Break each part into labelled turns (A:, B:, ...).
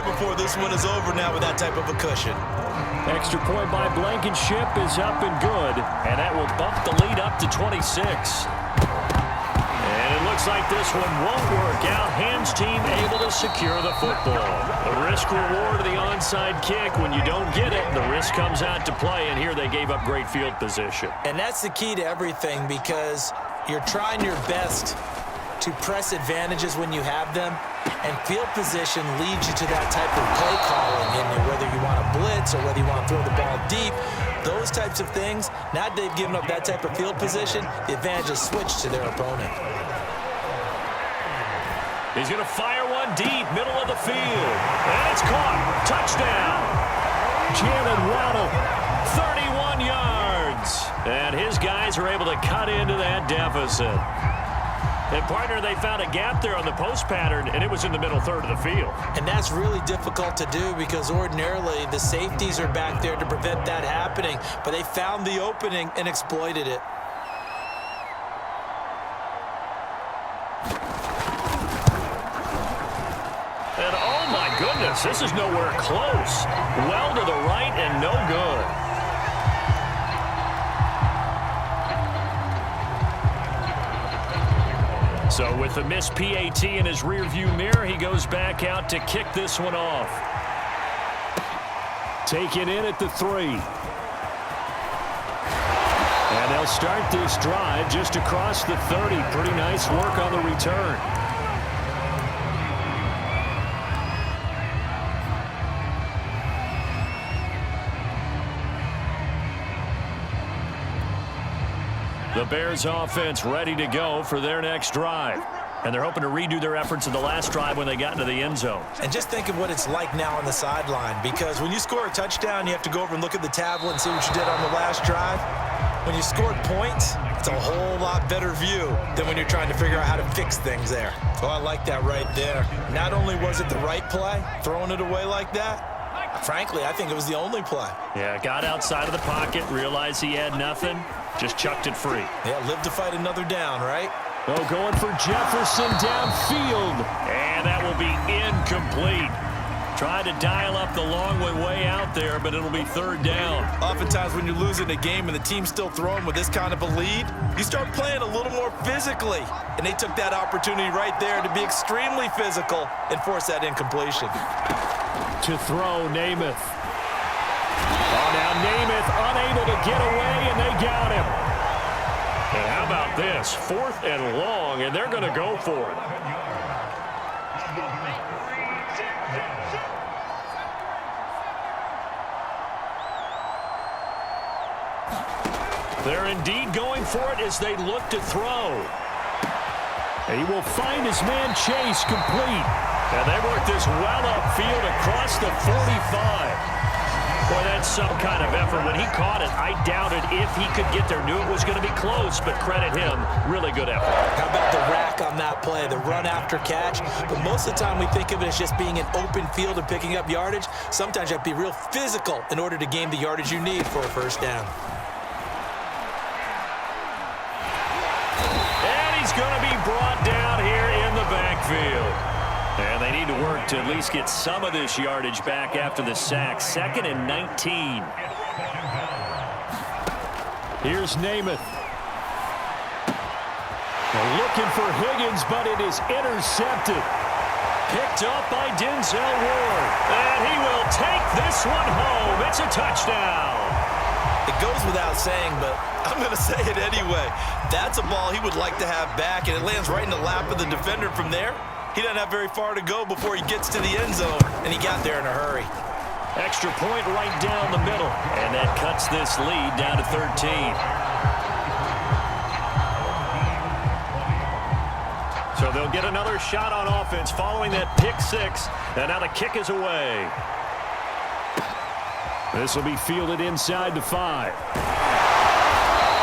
A: play before this one is over now with that type of a cushion.
B: Extra point by Blankenship is up and good, and that will bump the lead up to 26. And it looks like this one won't work out. Hams team able to secure the football. The risk reward of the onside kick. When you don't get it, the risk comes out to play, and here they gave up great field position.
A: And that's the key to everything, because you're trying your best to press advantages when you have them, and field position leads you to that type of play calling, and whether you want to blitz or whether you want to throw the ball deep, those types of things. Now they've given up that type of field position, the advantage is switched to their opponent.
B: He's going to fire one deep, middle of the field, and it's caught. Touchdown. Jalen Waddle, 31 yards, and his guys are able to cut into that deficit. And, partner, they found a gap there on the post pattern, and it was in the middle third of the field.
A: And that's really difficult to do, because ordinarily the safeties are back there to prevent that happening. But they found the opening and exploited it.
B: And, oh, my goodness, this is nowhere close. Well to the right and no good. So with the missed PAT in his rearview mirror, he goes back out to kick this one off. Taken in at the 3. And they'll start this drive just across the 30. Pretty nice work on the return. The Bears offense ready to go for their next drive. And they're hoping to redo their efforts in the last drive when they got into the end zone.
A: And just think of what it's like now on the sideline, because when you score a touchdown, you have to go over and look at the tablet and see what you did on the last drive. When you scored points, it's a whole lot better view than when you're trying to figure out how to fix things there. So I like that right there. Not only was it the right play, throwing it away like that, frankly, I think it was the only play.
B: Yeah, got outside of the pocket, realized he had nothing, just chucked it free.
A: Yeah, live to fight another down, right?
B: Oh, going for Jefferson downfield. And that will be incomplete. Tried to dial up the long one way out there, but it'll be third down.
A: Oftentimes when you're losing a game and the team's still throwing with this kind of a lead, you start playing a little more physically. And they took that opportunity right there to be extremely physical and force that incompletion.
B: To throw, Namath. Oh, now Namath unable to get away, and they got him. And how about this? 4th and long, and they're going to go for it. They're indeed going for it as they look to throw. He will find his man Chase complete. And they work this well upfield across the 45. Boy, that's some kind of effort. When he caught it, I doubted if he could get there. Knew it was going to be close, but credit him. Really good effort.
A: How about the rack on that play, the run after catch? But most of the time we think of it as just being an open field and picking up yardage. Sometimes you have to be real physical in order to gain the yardage you need for a first down.
B: And he's going to be brought down here in the backfield. And they need to work to at least get some of this yardage back after the sack. 2nd and 19. Here's Namath. They're looking for Higgins, but it is intercepted. Picked up by Denzel Ward. And he will take this one home. It's a touchdown.
A: It goes without saying, but I'm going to say it anyway. That's a ball he would like to have back, and it lands right in the lap of the defender from there. He doesn't have very far to go before he gets to the end zone, and he got there in a hurry.
B: Extra point right down the middle, and that cuts this lead down to 13. So they'll get another shot on offense following that pick 6, and now the kick is away. This will be fielded inside the 5.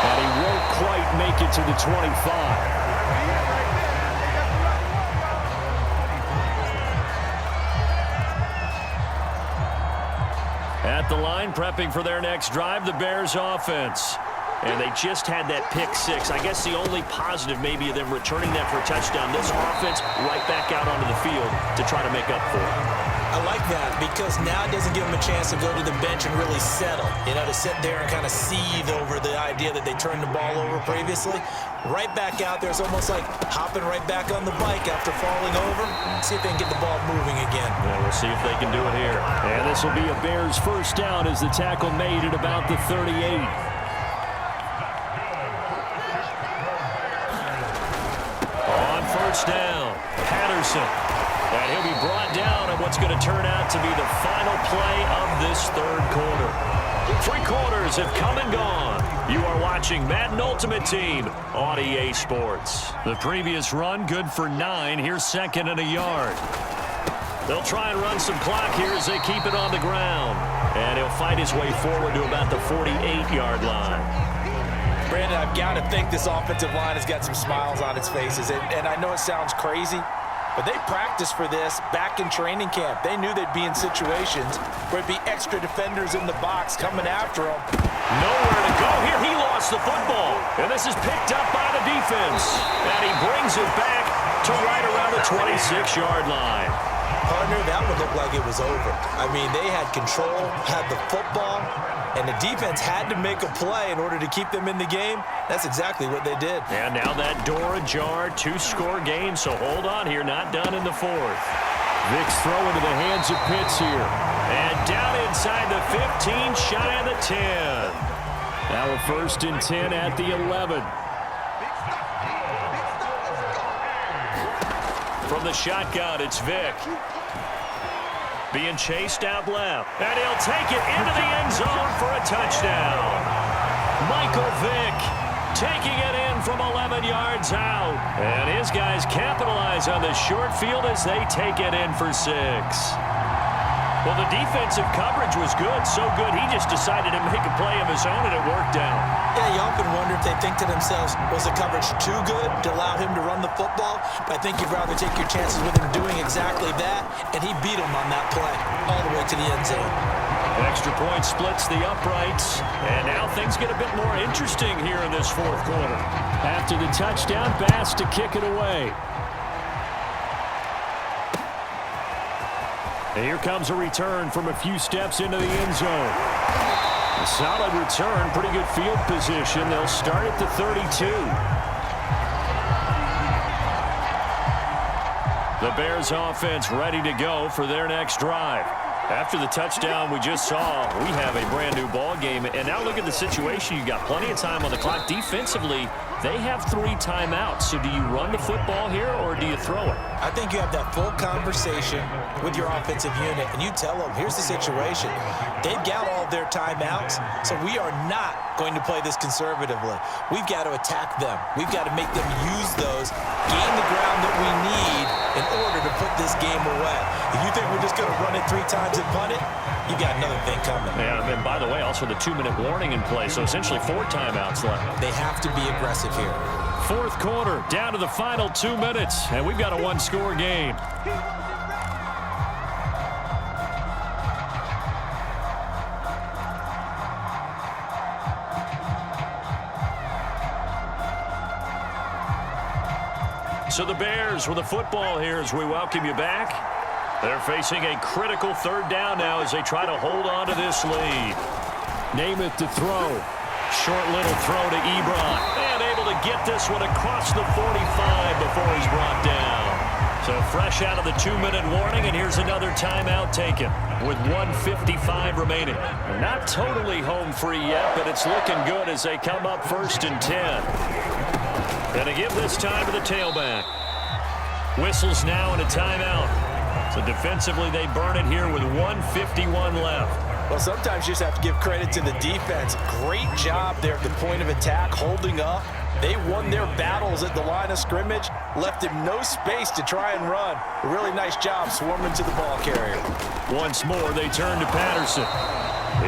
B: And he won't quite make it to the 25. At the line, prepping for their next drive, the Bears offense. And they just had that pick 6. I guess the only positive maybe of them returning that for a touchdown. This offense right back out onto the field to try to make up for it.
A: I like that because now it doesn't give them a chance to go to the bench and really settle. You know, to sit there and kind of seethe over the idea that they turned the ball over previously. Right back out there. It's almost like hopping right back on the bike after falling over. See if they can get the ball moving again.
B: Yeah, we'll see if they can do it here. And this will be a Bears first down as the tackle made at about the 38. On first down, Patterson. And he'll be brought down on what's going to turn out to be the final play of this third quarter. 3 quarters have come and gone. You are watching Madden Ultimate Team on EA Sports. The previous run, good for 9. Here's second and a yard. They'll try and run some clock here as they keep it on the ground. And he'll fight his way forward to about the 48-yard line.
A: Brandon, I've got to think this offensive line has got some smiles on its faces. And I know it sounds crazy, but they practiced for this back in training camp. They knew they'd be in situations where it'd be extra defenders in the box coming after them.
B: Nowhere to go here. He lost the football. And this is picked up by the defense. And he brings it back to right around the 26-yard line.
A: Partner, that would look like it was over. I mean, they had control, had the football, and the defense had to make a play in order to keep them in the game. That's exactly what they did.
B: And now that door ajar, 2-score game, so hold on here, not done in the fourth. Vick's throw into the hands of Pitts here. And down inside the 15, shy of the 10. Now a 1st and 10 at the 11. From the shotgun, it's Vick. Being chased out left. And he'll take it into the end zone for a touchdown. Michael Vick taking it in from 11 yards out. And his guys capitalize on the short field as they take it in for 6. Well, the defensive coverage was good, so good he just decided to make a play of his own, and it worked out.
A: Yeah, you often wonder if they think to themselves, was the coverage too good to allow him to run the football? But I think you'd rather take your chances with him doing exactly that, and he beat him on that play all the way to the end zone.
B: Extra point splits the uprights, and now things get a bit more interesting here in this fourth quarter. After the touchdown, Bass to kick it away. And here comes a return from a few steps into the end zone. A solid return, pretty good field position. They'll start at the 32. The Bears offense ready to go for their next drive. After the touchdown we just saw, we have a brand new ball game. And now look at the situation. You've got plenty of time on the clock. Defensively, they have 3 timeouts. So do you run the football here or do you throw it?
A: I think you have that full conversation with your offensive unit, and you tell them, here's the situation. They've got all of their timeouts, so we are not going to play this conservatively. We've got to attack them. We've got to make them use those, gain the ground that we need in order to put this game away. If you think we're just going to run it 3 times and punt it, you got another thing coming.
B: Yeah, and by the way, also the 2-minute warning in play, so essentially 4 timeouts left.
A: They have to be aggressive here.
B: Fourth quarter, down to the final 2 minutes, and we've got a 1-score game. So the Bears with the football here as we welcome you back. They're facing a critical 3rd down now as they try to hold on to this lead. Namath to throw. Short little throw to Ebron. And able to get this one across the 45 before he's brought down. So fresh out of the 2-minute warning, and here's another timeout taken with 1:55 remaining. Not totally home free yet, but it's looking good as they come up 1st and 10. Gonna give this time to the tailback. Whistles now and a timeout. So defensively, they burn it here with 1:51 left.
A: Well, sometimes you just have to give credit to the defense. Great job there at the point of attack, holding up. They won their battles at the line of scrimmage, left him no space to try and run. A really nice job swarming to the ball carrier.
B: Once more, they turn to Patterson.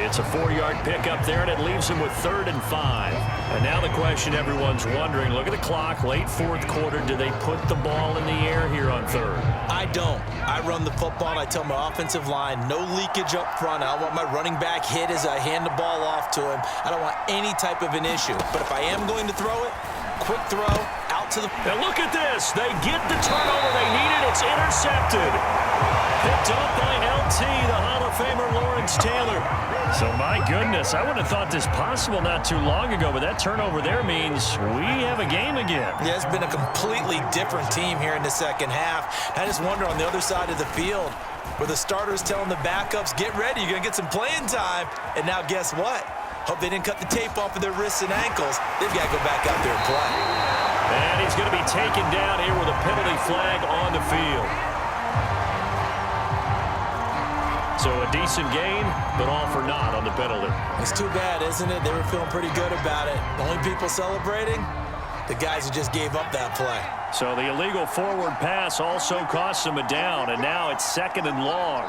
B: It's a 4-yard pickup there, and it leaves him with 3rd and 5. And now the question everyone's wondering, look at the clock, late fourth quarter, do they put the ball in the air here on 3rd?
A: I don't. I run the football, and I tell my offensive line, no leakage up front. I don't want my running back hit as I hand the ball off to him. I don't want any type of an issue. But if I am going to throw it, quick throw, out to the...
B: And look at this. They get the turnover they needed. It's intercepted. Picked up by PAT, the Hall of Famer Lawrence Taylor. So, my goodness, I wouldn't have thought this possible not too long ago, but that turnover there means we have a game again.
A: Yeah, it's been a completely different team here in the second half. I just wonder on the other side of the field, where the starters telling the backups, get ready, you're going to get some playing time. And now guess what? Hope they didn't cut the tape off of their wrists and ankles. They've got to go back out there and play.
B: And he's going to be taken down here with a penalty flag on the field. So a decent gain, but all for naught on the penalty.
A: It's too bad, isn't it? They were feeling pretty good about it. The only people celebrating, the guys who just gave up that play.
B: So the illegal forward pass also costs him a down, and now it's 2nd and long.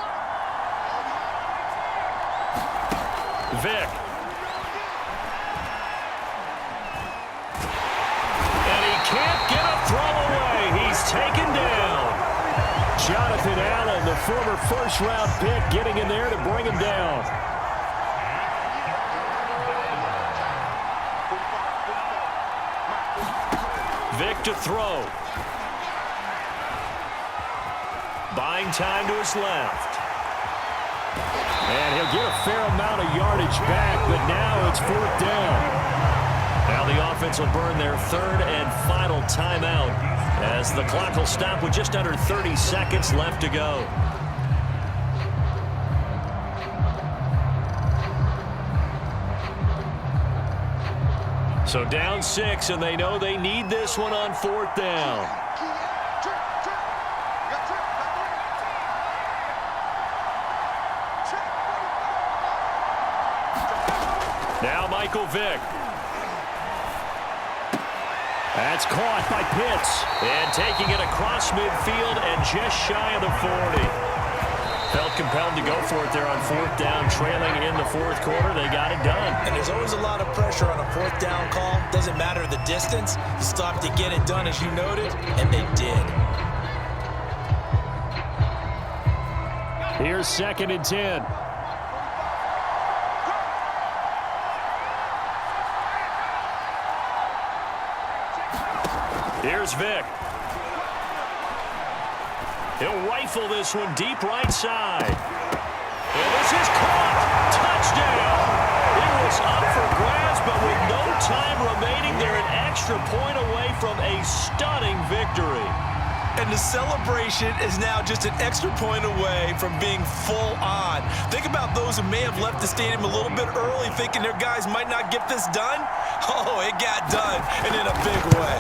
B: Vick. And he can't get a throw away. He's taken down. Jonathan Allen, the former first-round pick, getting in there to bring him down. Vick to throw. Buying time to his left. And he'll get a fair amount of yardage back, but now it's 4th down. Now the offense will burn their 3rd and final timeout as the clock will stop with just under 30 seconds left to go. So down 6, and they know they need this one on 4th down. Now Michael Vick. That's caught by Pitts. And taking it across midfield and just shy of the 40. Felt compelled to go for it there on 4th down, trailing in the 4th quarter. They got it done.
A: And there's always a lot of pressure on a 4th down call. Doesn't matter the distance. You still have to get it done, as you noted, and they did.
B: Here's 2nd and 10. Here's Vick. He'll rifle this one deep right side. And this is caught. Touchdown. It was up for grabs, but with no time remaining, they're an extra point away from a stunning victory.
A: And the celebration is now just an extra point away from being full on. Think about those who may have left the stadium a little bit early thinking their guys might not get this done. Oh, it got done, and in a big way.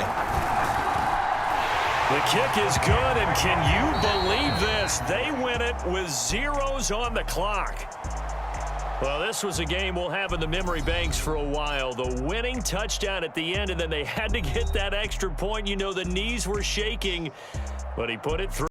B: The kick is good, and can you believe this? They win it with zeros on the clock. Well, this was a game we'll have in the memory banks for a while. The winning touchdown at the end, and then they had to get that extra point. You know, the knees were shaking, but he put it through.